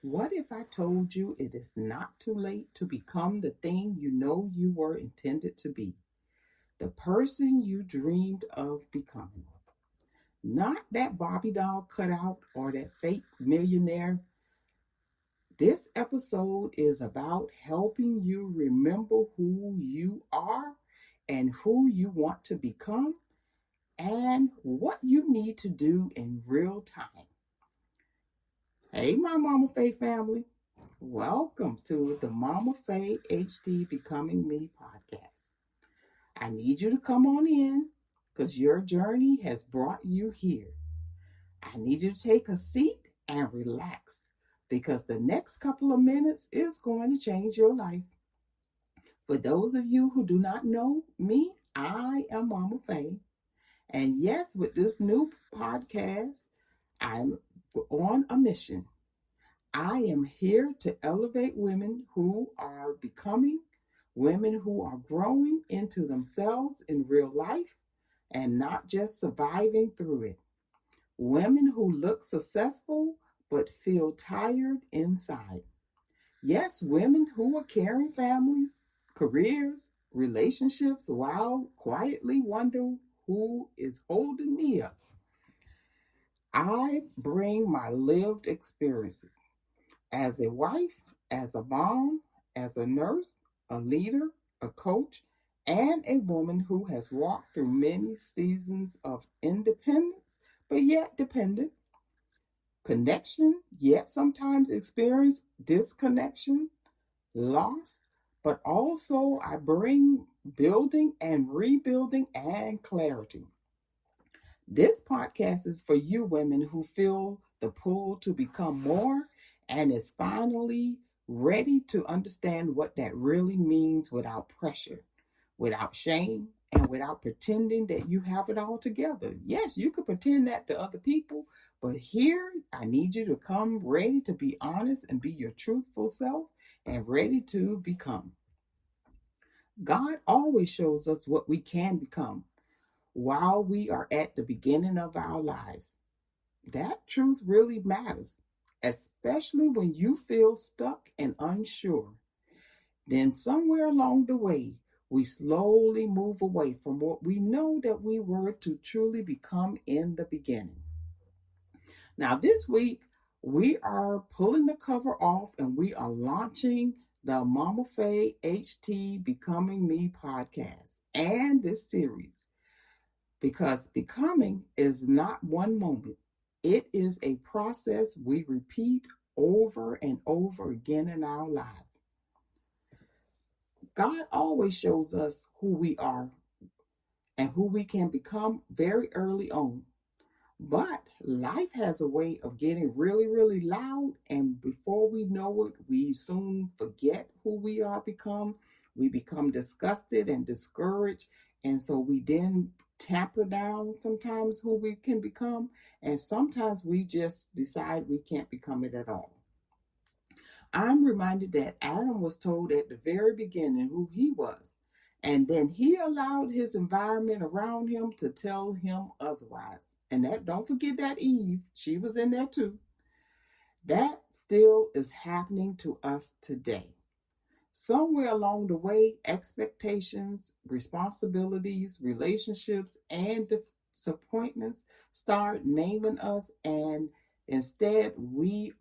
What if I told you it is not too late to become the thing you know you were intended to be? The person you dreamed of becoming. Not that Barbie doll cutout or that fake millionaire. This episode is about helping you remember who you are and who you want to become and what you need to do in real time. Hey, my Mama Faye family. Welcome to the MOMAFEY-HT Becoming Me podcast. I need you to come on in because your journey has brought you here. I need you to take a seat and relax because the next couple of minutes is going to change your life. For those of you who do not know me, I am Mama Faye. And yes, with this new podcast, I'm on a mission. I am here to elevate women who are becoming, women who are growing into themselves in real life and not just surviving through it. Women who look successful but feel tired inside. Yes, women who are carrying families, careers, relationships while quietly wondering who is holding me up. I bring my lived experiences as a wife, as a mom, as a nurse, a leader, a coach, and a woman who has walked through many seasons of independence, but yet dependent, connection, yet sometimes experience disconnection, loss, but also I bring building and rebuilding and clarity. This podcast is for you women who feel the pull to become more and is finally ready to understand what that really means without pressure, without shame, and without pretending that you have it all together. Yes, you could pretend that to other people, but here I need you to come ready to be honest and be your truthful self and ready to become. God always shows us what we can become while we are at the beginning of our lives. That truth really matters, especially when you feel stuck and unsure. Then, somewhere along the way, we slowly move away from what we know that we were to truly become in the beginning. Now, this week, we are pulling the cover off and we are launching the Mama Faye HT Becoming Me podcast and this series because becoming is not one moment, it is a process we repeat over and over again in our lives. God always shows us who we are and who we can become very early on. But life has a way of getting really, really loud, and before we know it, we soon forget who we are become. We become disgusted and discouraged, and so we then tamper down sometimes who we can become, and sometimes we just decide we can't become it at all. I'm reminded that Adam was told at the very beginning who he was, and then he allowed his environment around him to tell him otherwise. And that don't forget that Eve, she was in there too. That still is happening to us today. Somewhere along the way, expectations, responsibilities, relationships, and disappointments start naming us, and instead we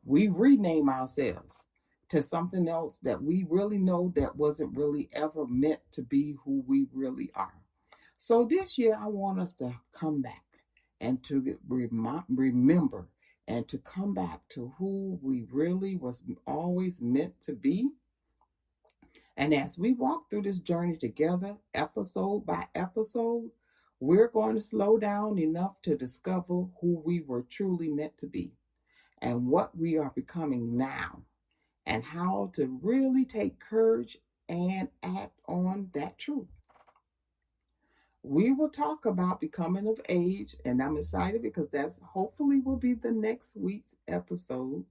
rename ourselves to something else that we really know that wasn't really ever meant to be who we really are. So this year, I want us to come back and to remember and to come back to who we really was always meant to be. And as we walk through this journey together, episode by episode, we're going to slow down enough to discover who we were truly meant to be and what we are becoming now, and how to really take courage and act on that truth. We will talk about becoming of age, and I'm excited because that's hopefully will be the next week's episode,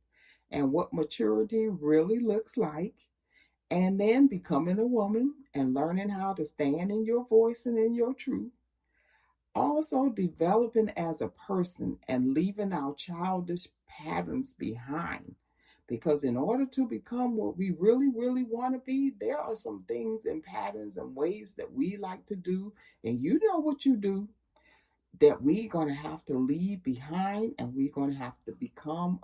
and what maturity really looks like, and then becoming a woman and learning how to stand in your voice and in your truth. Also, developing as a person and leaving our childish patterns behind. Because in order to become what we really, really want to be, there are some things and patterns and ways that we like to do. And you know what you do that we're going to have to leave behind, and we're going to have to become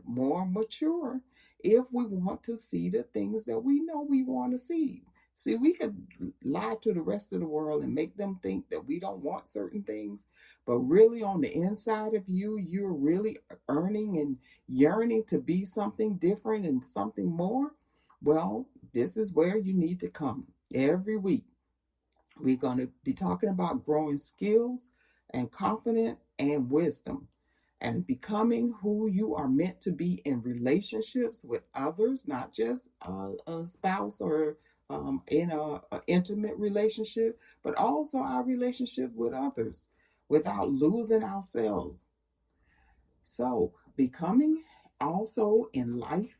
more mature if we want to see the things that we know we want to see. See, we could lie to the rest of the world and make them think that we don't want certain things, but really on the inside of you, you're really earning and yearning to be something different and something more. Well, this is where you need to come every week. We're going to be talking about growing skills and confidence and wisdom and becoming who you are meant to be in relationships with others, not just a spouse or in a intimate relationship, but also our relationship with others without losing ourselves. So, becoming also in life,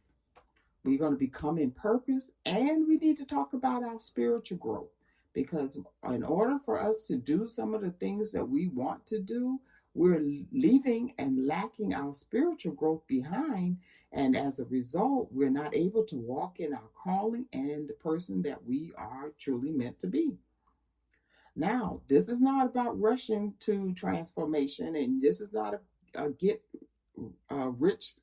we're going to become in purpose, and we need to talk about our spiritual growth. Because in order for us to do some of the things that we want to do, we're leaving and lacking our spiritual growth behind. And as a result, we're not able to walk in our calling and the person that we are truly meant to be. Now, this is not about rushing to transformation, and this is not a get rich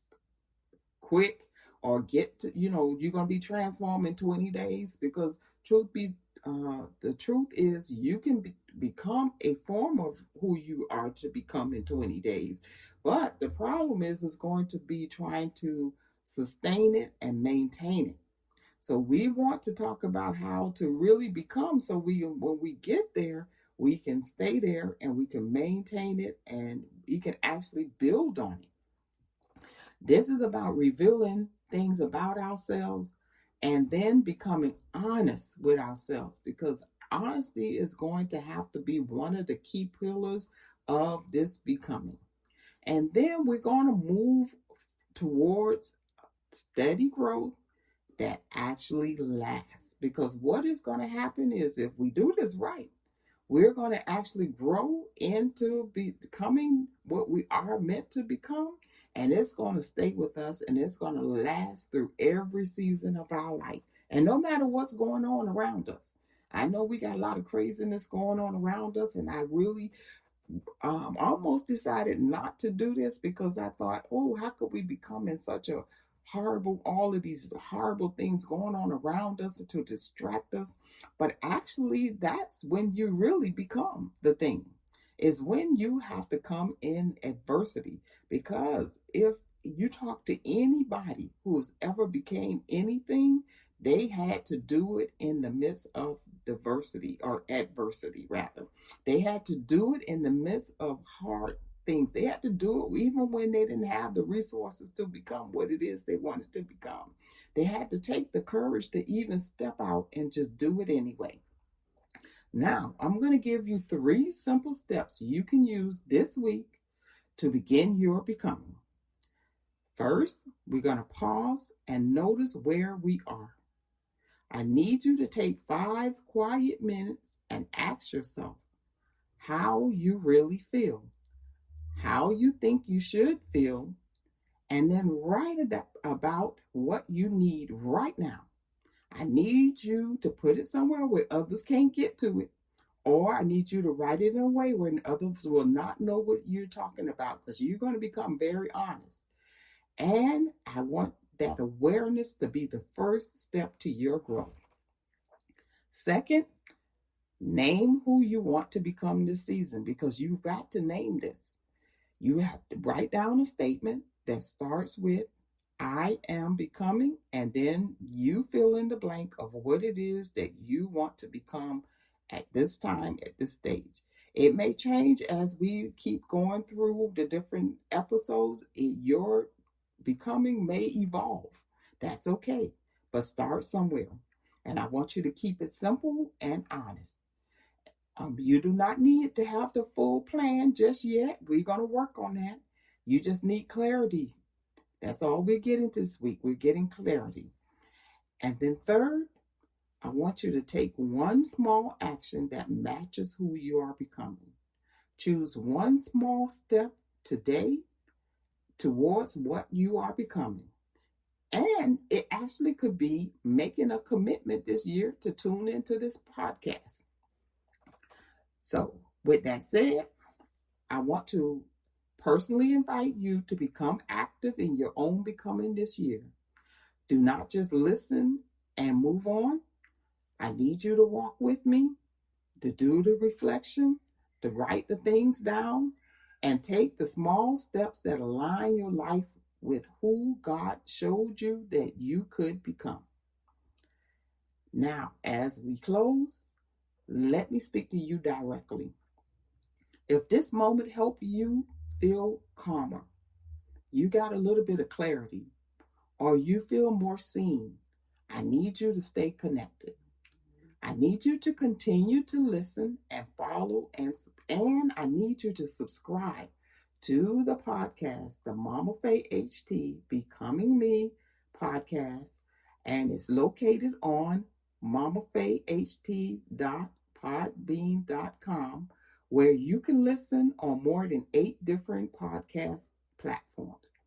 quick or get to, you're going to be transformed in 20 days, because the truth is you can become a form of who you are to become in 20 days. But the problem is going to be trying to sustain it and maintain it. So we want to talk about how to really become, so when we get there, we can stay there and we can maintain it and we can actually build on it. This is about revealing things about ourselves and then becoming honest with ourselves, because honesty is going to have to be one of the key pillars of this becoming. And then we're going to move towards steady growth that actually lasts. Because what is going to happen is, if we do this right, we're going to actually grow into becoming what we are meant to become. And it's going to stay with us, and it's going to last through every season of our life. And no matter what's going on around us. I know we got a lot of craziness going on around us, and I really almost decided not to do this, because I thought, oh, how could we become in such a horrible, all of these horrible things going on around us to distract us. But actually, that's when you really become the thing, is when you have to come in adversity. Because if you talk to anybody who's ever became anything, they had to do it in the midst of diversity, or adversity rather. They had to do it in the midst of hard things. They had to do it even when they didn't have the resources to become what it is they wanted to become. They had to take the courage to even step out and just do it anyway. Now, I'm going to give you 3 simple steps you can use this week to begin your becoming. First, we're going to pause and notice where we are. I need you to take 5 quiet minutes and ask yourself how you really feel, how you think you should feel, and then write about what you need right now. I need you to put it somewhere where others can't get to it, or I need you to write it in a way where others will not know what you're talking about, because you're going to become very honest. And I want that awareness to be the first step to your growth. Second, name who you want to become this season, because you've got to name this. You have to write down a statement that starts with I am becoming, and then you fill in the blank of what it is that you want to become at this time, at this stage. It may change as we keep going through the different episodes. Your becoming may evolve. That's okay, but start somewhere. And I want you to keep it simple and honest. You do not need to have the full plan just yet. We're going to work on that. You just need clarity. That's all we're getting this week. We're getting clarity. And then third, I want you to take one small action that matches who you are becoming. Choose one small step today towards what you are becoming. And it actually could be making a commitment this year to tune into this podcast. So, with that said, I want to personally invite you to become active in your own becoming this year. Do not just listen and move on. I need you to walk with me, to do the reflection, to write the things down, and take the small steps that align your life with who God showed you that you could become. Now, as we close, let me speak to you directly. If this moment helped you feel calmer, you got a little bit of clarity, or you feel more seen, I need you to stay connected. I need you to continue to listen and follow, and I need you to subscribe to the podcast, the MOMAFEY-HT Becoming Me podcast, and it's located on momafeyht.podbean.com, where you can listen on more than 8 different podcast platforms.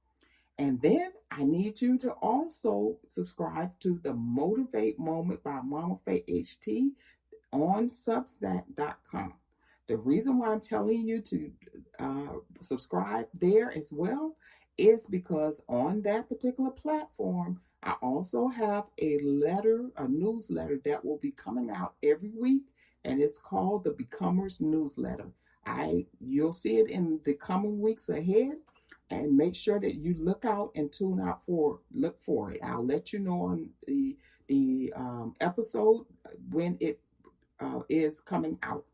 And then I need you to also subscribe to the Motivate Moment by MOMAFEY-HT on Substack.com. The reason why I'm telling you to subscribe there as well is because on that particular platform, I also have a newsletter that will be coming out every week, and it's called the Becomers Newsletter. You'll see it in the coming weeks ahead. And make sure that you look out and look for it. I'll let you know on the episode when it is coming out.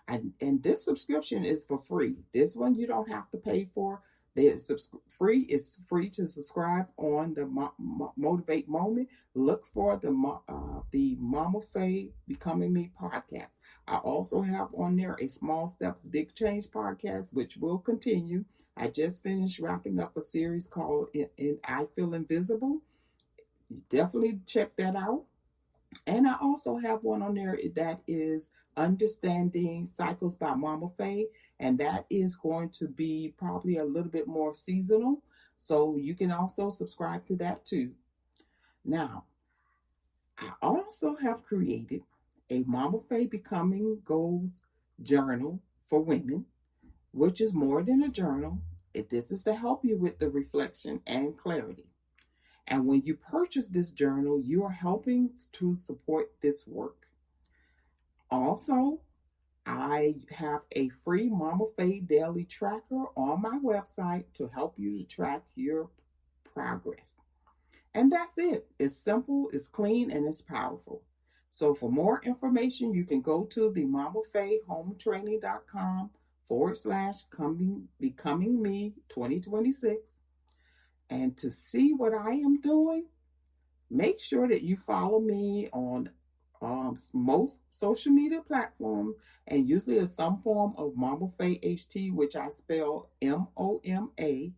And this subscription is for free. This one you don't have to pay for. It's free to subscribe on the Motivate Moment. Look for the Mama Faye Becoming Me podcast. I also have on there a Small Steps Big Change podcast, which will continue. I just finished wrapping up a series called I Feel Invisible. Definitely check that out. And I also have one on there that is Understanding Cycles by Mama Faye, and that is going to be probably a little bit more seasonal. So you can also subscribe to that too. Now, I also have created a Mama Faye Becoming Goals journal for women, which is more than a journal. This is to help you with the reflection and clarity. And when you purchase this journal, you are helping to support this work. Also, I have a free Mama Faye daily tracker on my website to help you to track your progress. And that's it. It's simple, it's clean, and it's powerful. So for more information, you can go to the momafayhometraining.com/becoming me 2026. And to see what I am doing, make sure that you follow me on most social media platforms, and usually is some form of MOMAFEY-HT, which I spell MOMAFEY.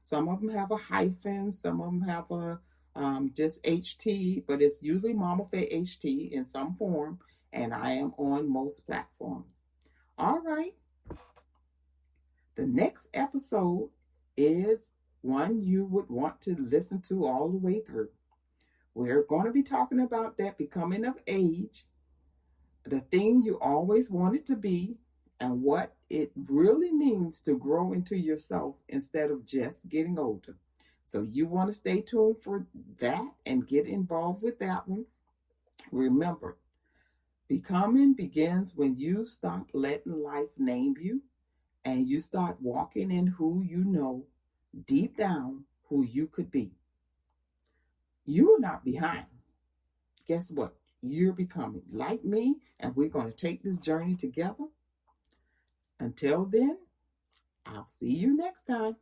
Some of them have a hyphen, some of them have a just HT, but it's usually MOMAFEY-HT in some form, and I am on most platforms. All right. The next episode is one you would want to listen to all the way through. We're going to be talking about that becoming of age, the thing you always wanted to be, and what it really means to grow into yourself instead of just getting older. So you want to stay tuned for that and get involved with that one. Remember, becoming begins when you stop letting life name you and you start walking in who you know deep down who you could be. You are not behind. Guess what? You're becoming like me, and we're going to take this journey together. Until then, I'll see you next time.